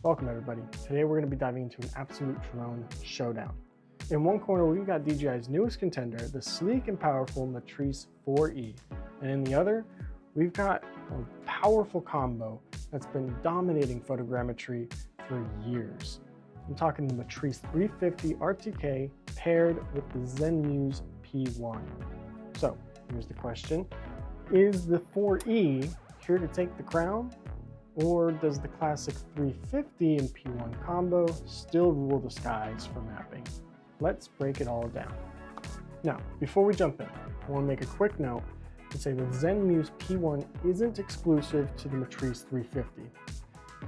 Welcome everybody. Today we're going to be diving into an absolute drone showdown. In one corner we've got DJI's newest contender, the sleek and powerful Matrice 4E. And in the other, we've got a powerful combo that's been dominating photogrammetry for years. I'm talking the Matrice 350 RTK paired with the ZenMuse P1. So here's the question. Is the 4E here to take the crown? Or does the classic 350 and P1 combo still rule the skies for mapping? Let's break it all down. Now, before we jump in, I want to make a quick note and say the ZenMuse P1 isn't exclusive to the Matrice 350.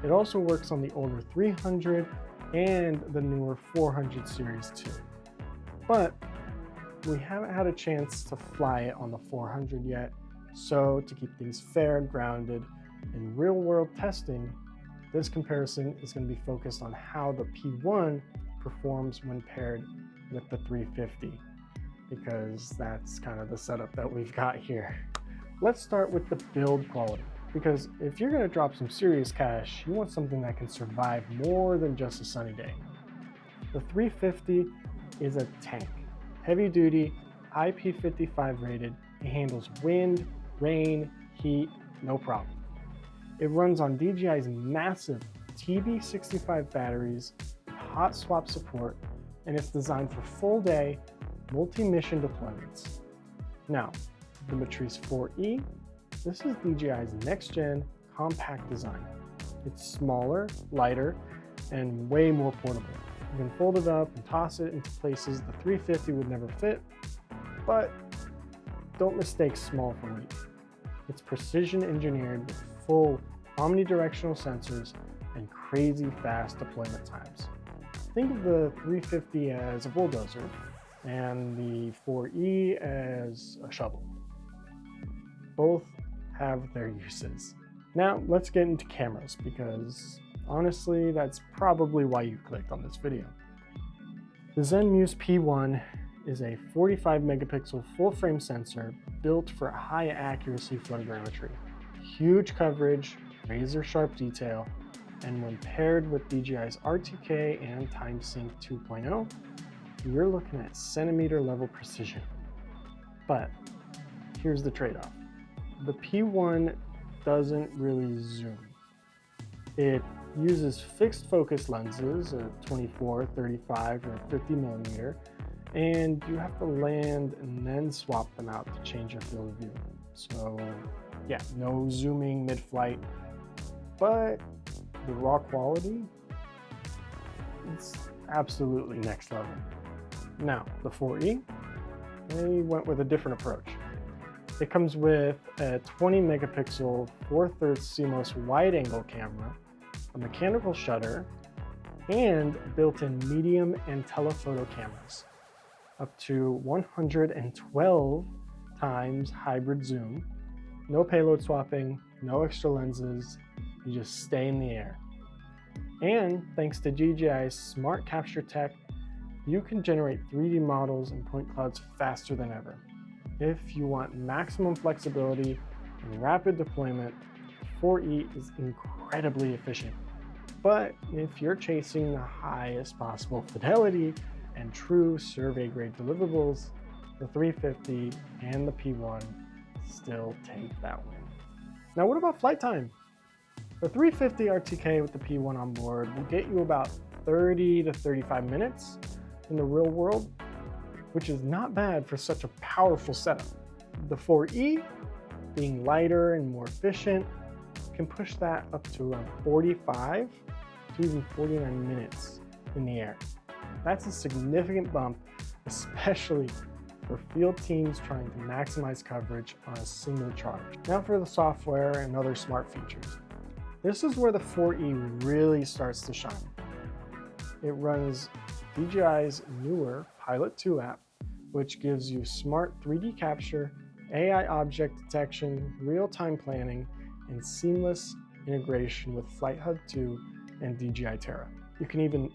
It also works on the older 300 and the newer 400 series too. But we haven't had a chance to fly it on the 400 yet, so to keep things fair and grounded, in real-world testing, this comparison is going to be focused on how the P1 performs when paired with the 350, because that's kind of the setup that we've got here. Let's start with the build quality, because if you're going to drop some serious cash, you want something that can survive more than just a sunny day. The 350 is a tank, heavy-duty, IP55 rated. It handles wind, rain, heat, no problem. It runs on DJI's massive TB65 batteries, hot swap support, and it's designed for full day, multi-mission deployments. Now, the Matrice 4E, this is DJI's next-gen compact design. It's smaller, lighter, and way more portable. You can fold it up and toss it into places the 350 would never fit, but don't mistake small for weak. It's precision engineered with full omnidirectional sensors and crazy fast deployment times. Think of the 350 as a bulldozer and the 4E as a shovel. Both have their uses. Now let's get into cameras, because honestly that's probably why you clicked on this video. The ZenMuse P1 is a 45 megapixel full frame sensor built for high accuracy photogrammetry. Huge coverage, razor sharp detail, and when paired with DJI's RTK and TimeSync 2.0, you're looking at centimeter level precision. But here's the trade-off. The P1 doesn't really zoom. It uses fixed focus lenses, a 24, 35, or 50 millimeter, and you have to land and then swap them out to change your field of view. So yeah, no zooming mid-flight, but the raw quality, it's absolutely next level. Now, the 4E, they went with a different approach. It comes with a 20 megapixel 4/3 CMOS wide-angle camera, a mechanical shutter, and built-in medium and telephoto cameras, up to 112 times hybrid zoom, no payload swapping, no extra lenses, you just stay in the air. And thanks to DJI's smart capture tech, you can generate 3D models and point clouds faster than ever. If you want maximum flexibility and rapid deployment, 4E is incredibly efficient. But if you're chasing the highest possible fidelity and true survey-grade deliverables, the 350 and the P1 still take that win. Now what about flight time? The 350 RTK with the P1 on board will get you about 30 to 35 minutes in the real world, which is not bad for such a powerful setup. The 4E, being lighter and more efficient, can push that up to around 45 to even 49 minutes in the air. That's a significant bump, especially for field teams trying to maximize coverage on a single charge. Now for the software and other smart features. This is where the 4E really starts to shine. It runs DJI's newer Pilot 2 app, which gives you smart 3D capture, AI object detection, real-time planning, and seamless integration with Flight Hub 2 and DJI Terra. You can even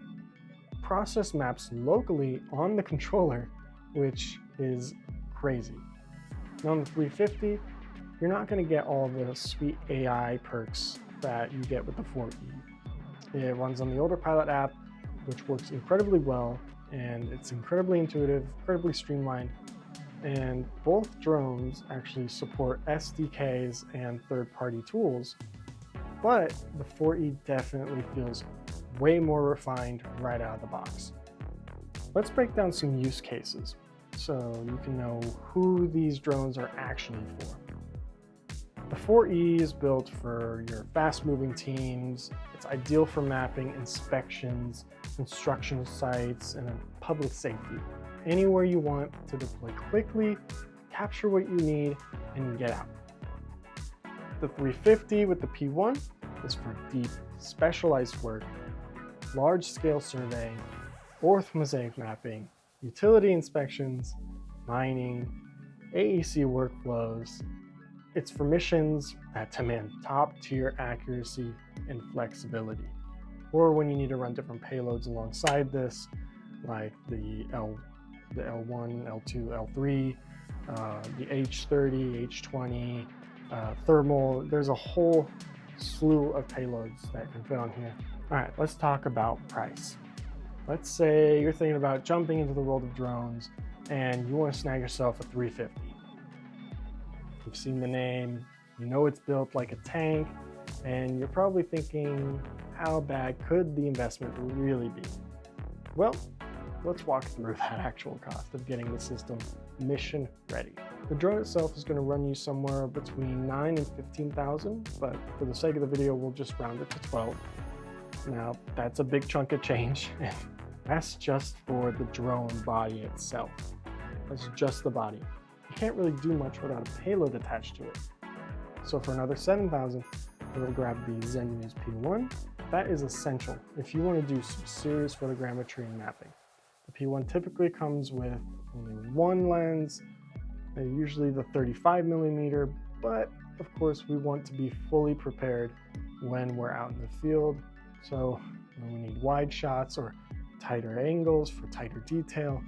process maps locally on the controller, which is crazy. Now on the 350, you're not going to get all the sweet AI perks that you get with the 4E. It runs on the older Pilot app, which works incredibly well, and it's incredibly intuitive, incredibly streamlined. And both drones actually support SDKs and third-party tools, but the 4E definitely feels way more refined right out of the box. Let's break down some use cases so you can know who these drones are actually for. The 4E is built for your fast-moving teams. It's ideal for mapping, inspections, construction sites, and public safety. Anywhere you want to deploy quickly, capture what you need, and get out. The 350 with the P1 is for deep, specialized work, large-scale surveying, orthomosaic mapping, utility inspections, mining, AEC workflows. It's for missions that demand top-tier accuracy and flexibility, or when you need to run different payloads alongside this, like the L1, L2, L3, the H30, H20, thermal. There's a whole slew of payloads that can fit on here. All right, let's talk about price. Let's say you're thinking about jumping into the world of drones and you want to snag yourself a 350. You've seen the name, you know it's built like a tank, and you're probably thinking, how bad could the investment really be? Well, let's walk through that actual cost of getting the system mission ready. The drone itself is going to run you somewhere between $9,000 and $15,000, but for the sake of the video, we'll just round it to 12. Now, that's a big chunk of change, and that's just for the drone body itself. That's just the body. You can't really do much without a payload attached to it. So for another $7,000, we'll grab the Zenmuse P1. That is essential if you want to do some serious photogrammetry and mapping. The P1 typically comes with only one lens, usually the 35mm, but of course we want to be fully prepared when we're out in the field. So when we need wide shots or tighter angles for tighter detail,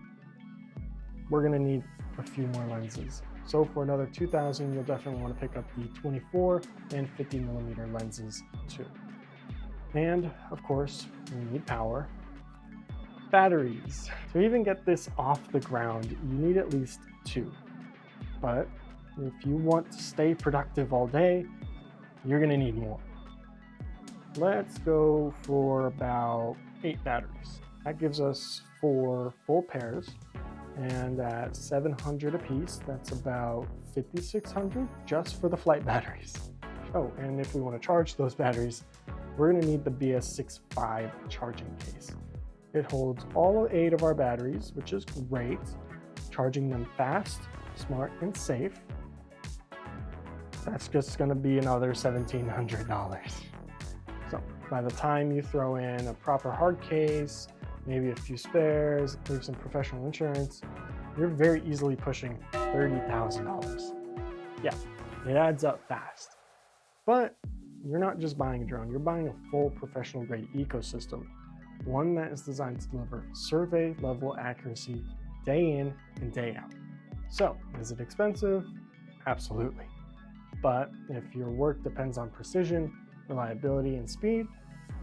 we're going to need a few more lenses. So for another $2,000, you'll definitely want to pick up the 24 and 50mm lenses too. And of course, we need power. Batteries. To even get this off the ground, you need at least 2. But if you want to stay productive all day, you're going to need more. Let's go for about 8 batteries. That gives us 4 full pairs, and at $700 a piece, that's about $5,600 just for the flight batteries. Oh, and if we want to charge those batteries, we're going to need the BS65 charging case. It holds all 8 of our batteries, which is great, charging them fast, smart, and safe. That's just going to be another $1,700. So by the time you throw in a proper hard case, maybe a few spares, maybe some professional insurance, you're very easily pushing $30,000. Yeah, it adds up fast. But you're not just buying a drone, you're buying a full professional grade ecosystem, one that is designed to deliver survey level accuracy day in and day out. So, is it expensive? Absolutely. But if your work depends on precision, reliability, and speed,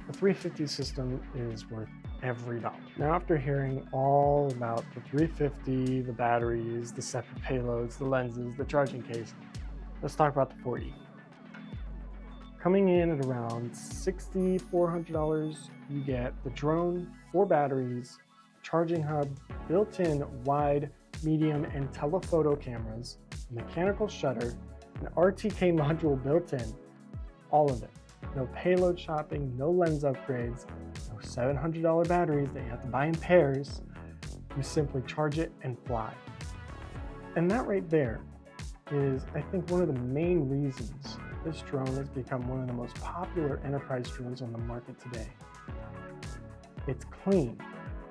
the 350 system is worth every dollar. Now, after hearing all about the 350, the batteries, the separate payloads, the lenses, the charging case, let's talk about the 4E. Coming in at around $6,400, you get the drone, 4 batteries, charging hub, built-in wide, medium, and telephoto cameras, mechanical shutter, an RTK module built in, all of it. No payload shopping, no lens upgrades, no $700 batteries that you have to buy in pairs. You simply charge it and fly. And that right there is, I think, one of the main reasons this drone has become one of the most popular enterprise drones on the market today. It's clean,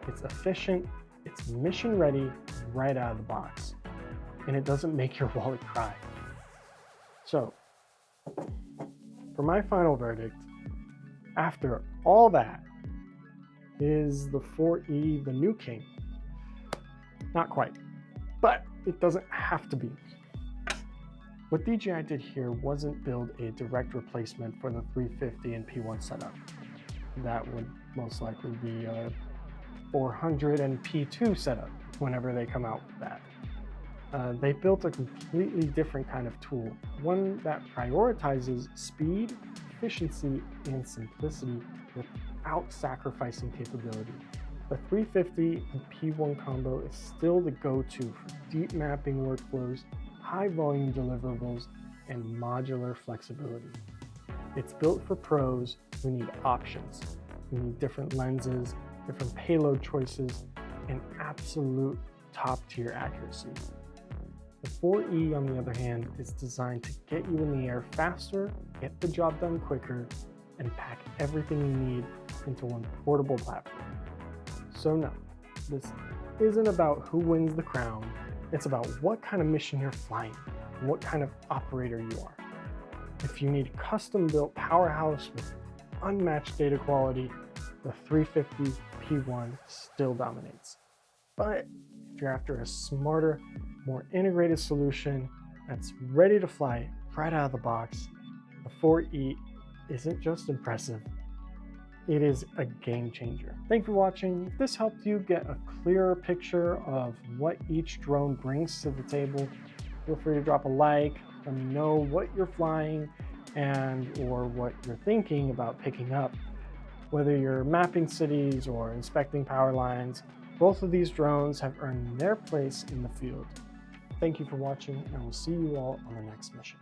it's efficient, it's mission ready right out of the box, and it doesn't make your wallet cry. So, for my final verdict, after all that, is the 4E the new king? Not quite, but it doesn't have to be. What DJI did here wasn't build a direct replacement for the 350 and P1 setup. that would most likely be a 400 and P2 setup whenever they come out with that. They built a completely different kind of tool, one that prioritizes speed, efficiency, and simplicity without sacrificing capability. The 350 and P1 combo is still the go-to for deep mapping workflows, high volume deliverables, and modular flexibility. It's built for pros who need options, who need different lenses, different payload choices, and absolute top-tier accuracy. The 4E, on the other hand, is designed to get you in the air faster, get the job done quicker, and pack everything you need into one portable platform. So no, this isn't about who wins the crown, it's about what kind of mission you're flying, and what kind of operator you are. If you need a custom-built powerhouse with unmatched data quality, the 350 P1 still dominates. But if you're after a smarter, more integrated solution that's ready to fly right out of the box, the 4E isn't just impressive, it is a game changer. Thank you for watching. If this helped you get a clearer picture of what each drone brings to the table, feel free to drop a like. Let me know what you're flying or what you're thinking about picking up. Whether you're mapping cities or inspecting power lines, both of these drones have earned their place in the field. Thank you for watching, and we'll see you all on the next mission.